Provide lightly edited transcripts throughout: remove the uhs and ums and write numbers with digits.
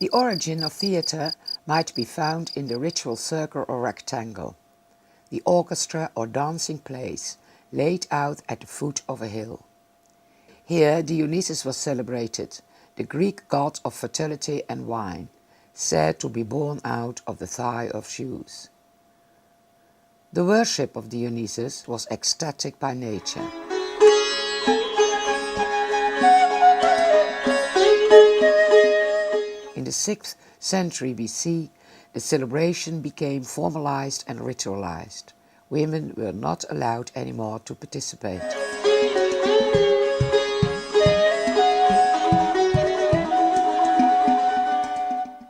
The origin of theatre might be found in the ritual circle or rectangle, the orchestra or dancing place laid out at the foot of a hill. Here Dionysus was celebrated, the Greek god of fertility and wine, said to be born out of the thigh of Zeus. The worship of Dionysus was ecstatic by nature. In the 6th century BC, the celebration became formalized and ritualized. Women were not allowed anymore to participate.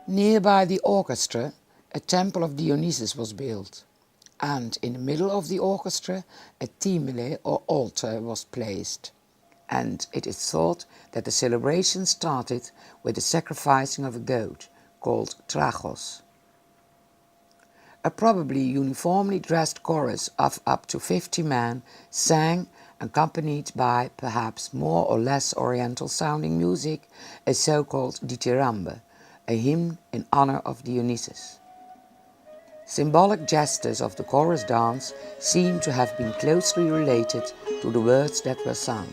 Nearby the orchestra, a temple of Dionysus was built, and in the middle of the orchestra a thymele or altar was placed. And it is thought that the celebration started with the sacrificing of a goat, called tragos. A probably uniformly dressed chorus of up to 50 men sang, accompanied by perhaps more or less oriental sounding music, a so-called dithyrambe, a hymn in honor of Dionysus. Symbolic gestures of the chorus dance seem to have been closely related to the words that were sung.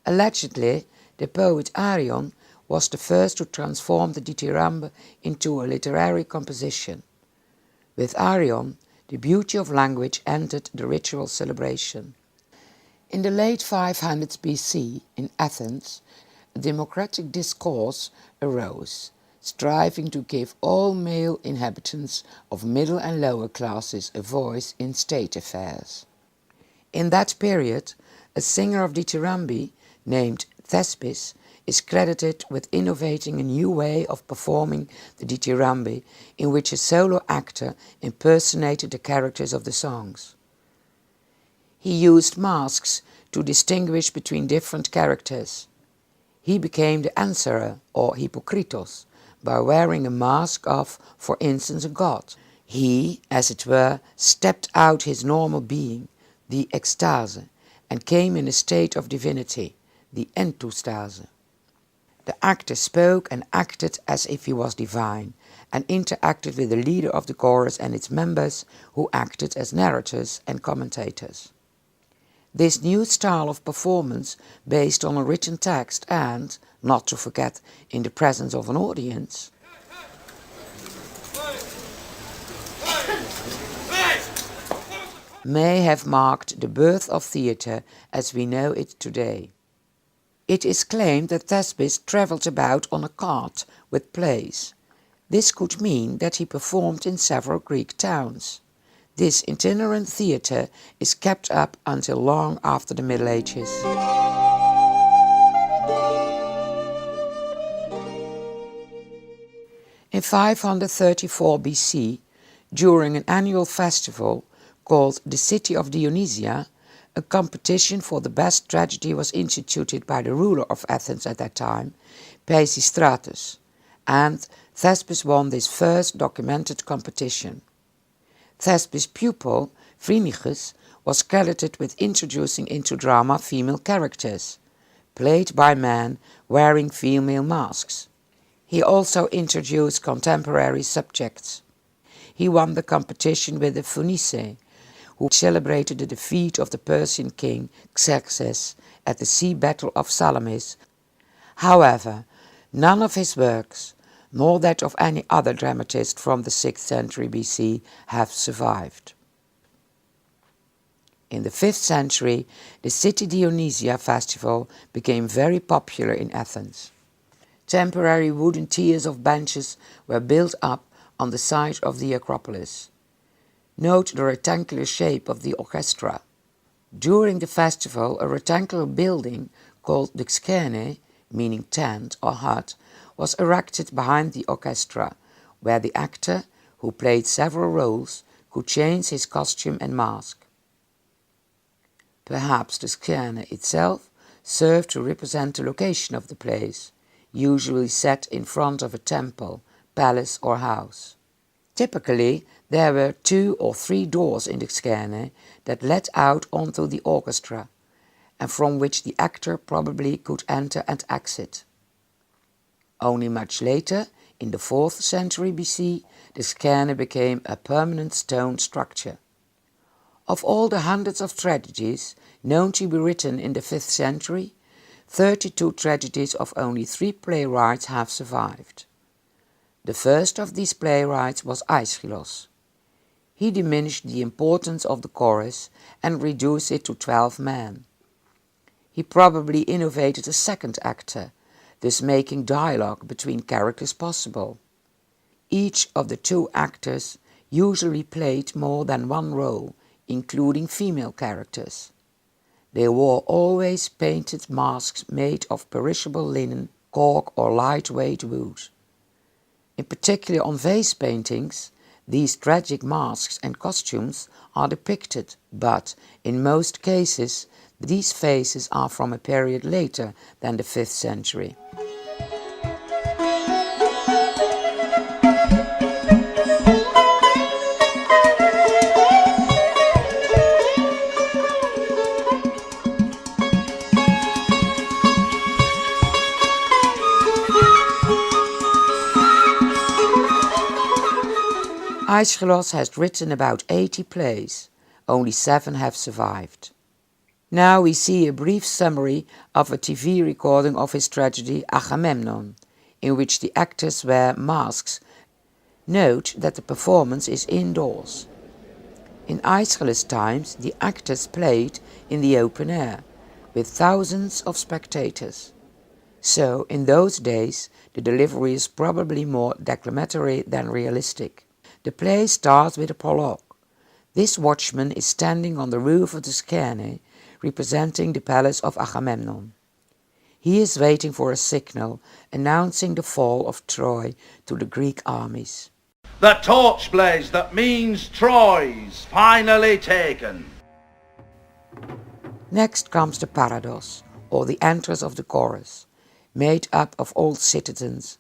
Allegedly, the poet Arion was the first to transform the dithyrambe into a literary composition. With Arion, the beauty of language entered the ritual celebration. In the late 500s BC, in Athens, a democratic discourse arose, striving to give all male inhabitants of middle and lower classes a voice in state affairs. In that period, a singer of dithyrambe named Thespis is credited with innovating a new way of performing the dithyrambe in which a solo actor impersonated the characters of the songs. He used masks to distinguish between different characters. He became the answerer, or hypokritos, by wearing a mask of, for instance, a god. He, as it were, stepped out his normal being, the ekstase, and came in a state of divinity, the entustase. The actor spoke and acted as if he was divine, and interacted with the leader of the chorus and its members, who acted as narrators and commentators. This new style of performance, based on a written text and, not to forget, in the presence of an audience, may have marked the birth of theatre as we know it today. It is claimed that Thespis travelled about on a cart with plays. This could mean that he performed in several Greek towns. This itinerant theatre is kept up until long after the Middle Ages. In 534 BC, during an annual festival called the City of Dionysia, a competition for the best tragedy was instituted by the ruler of Athens at that time, Peisistratus, and Thespis won this first documented competition. Thespis' pupil, Phrynichus, was credited with introducing into drama female characters, played by men wearing female masks. He also introduced contemporary subjects. He won the competition with the Phoenice, who celebrated the defeat of the Persian king Xerxes at the sea battle of Salamis. However, none of his works, nor that of any other dramatist from the 6th century BC, have survived. In the 5th century, the City Dionysia festival became very popular in Athens. Temporary wooden tiers of benches were built up on the site of the Acropolis. Note the rectangular shape of the orchestra. During the festival, a rectangular building called the Xkene, meaning tent or hut, was erected behind the orchestra, where the actor, who played several roles, could change his costume and mask. Perhaps the Xkene itself served to represent the location of the place, usually set in front of a temple, palace or house. Typically, there were 2 or 3 doors in the Xkene that led out onto the orchestra, and from which the actor probably could enter and exit. Only much later, in the 4th century BC, the skene became a permanent stone structure. Of all the hundreds of tragedies known to be written in the 5th century, 32 tragedies of only 3 playwrights have survived. The first of these playwrights was Aeschylus. He diminished the importance of the chorus and reduced it to 12 men. He probably innovated a second actor, thus making dialogue between characters possible. Each of the 2 actors usually played more than one role, including female characters. They wore always painted masks made of perishable linen, cork or lightweight wood. In particular on vase paintings, these tragic masks and costumes are depicted, but in most cases these faces are from a period later than the 5th century. Aeschylus has written about 80 plays, only 7 have survived. Now we see a brief summary of a TV recording of his tragedy Agamemnon, in which the actors wear masks. Note that the performance is indoors. In Aeschylus' times, the actors played in the open air, with thousands of spectators. So, in those days, the delivery is probably more declamatory than realistic. The play starts with a prologue. This watchman is standing on the roof of the skene, representing the palace of Agamemnon. He is waiting for a signal announcing the fall of Troy to the Greek armies. The torch blaze that means Troy's finally taken. Next comes the parados, or the entrance of the chorus, made up of old citizens,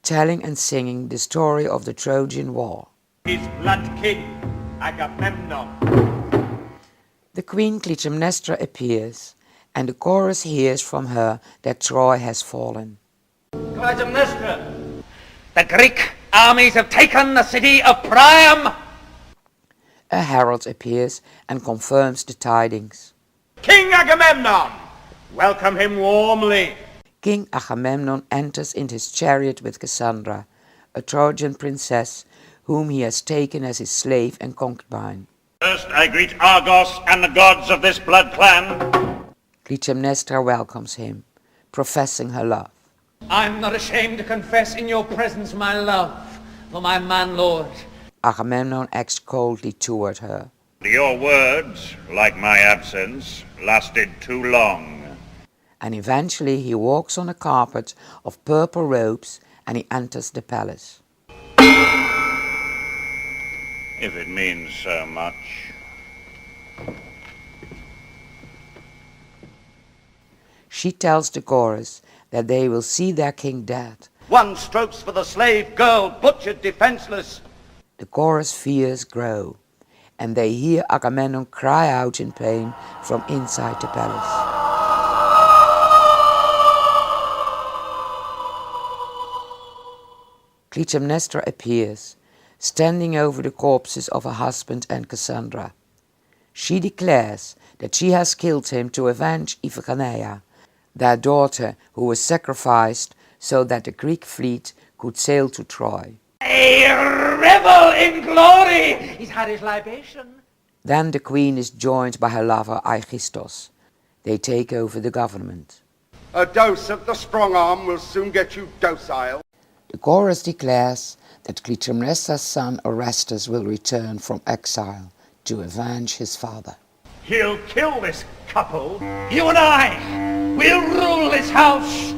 telling and singing the story of the Trojan War. His blood king, Agamemnon. The queen Clytemnestra appears, and the chorus hears from her that Troy has fallen. Clytemnestra, the Greek armies have taken the city of Priam. A herald appears and confirms the tidings. King Agamemnon, welcome him warmly. King Agamemnon enters in his chariot with Cassandra, a Trojan princess whom he has taken as his slave and concubine. First I greet Argos and the gods of this blood clan. Clytemnestra welcomes him, professing her love. I'm not ashamed to confess in your presence my love for my man-lord. Agamemnon acts coldly toward her. Your words, like my absence, lasted too long. And eventually he walks on a carpet of purple robes and he enters the palace. If it means so much. She tells the chorus that they will see their king dead. 1 strokes for the slave girl, butchered defenseless. The chorus fears grow, and they hear Agamemnon cry out in pain from inside the palace. Clytemnestra appears, standing over the corpses of her husband and Cassandra. She declares that she has killed him to avenge Iphigenia, their daughter who was sacrificed so that the Greek fleet could sail to Troy. A revel in glory. He's had his libation. Then the queen is joined by her lover Aegisthus. They take over the government. A dose of the strong arm will soon get you docile. The chorus declares that Clytemnestra's son Orestes will return from exile to avenge his father. He'll kill this couple. You and I, we'll rule this house.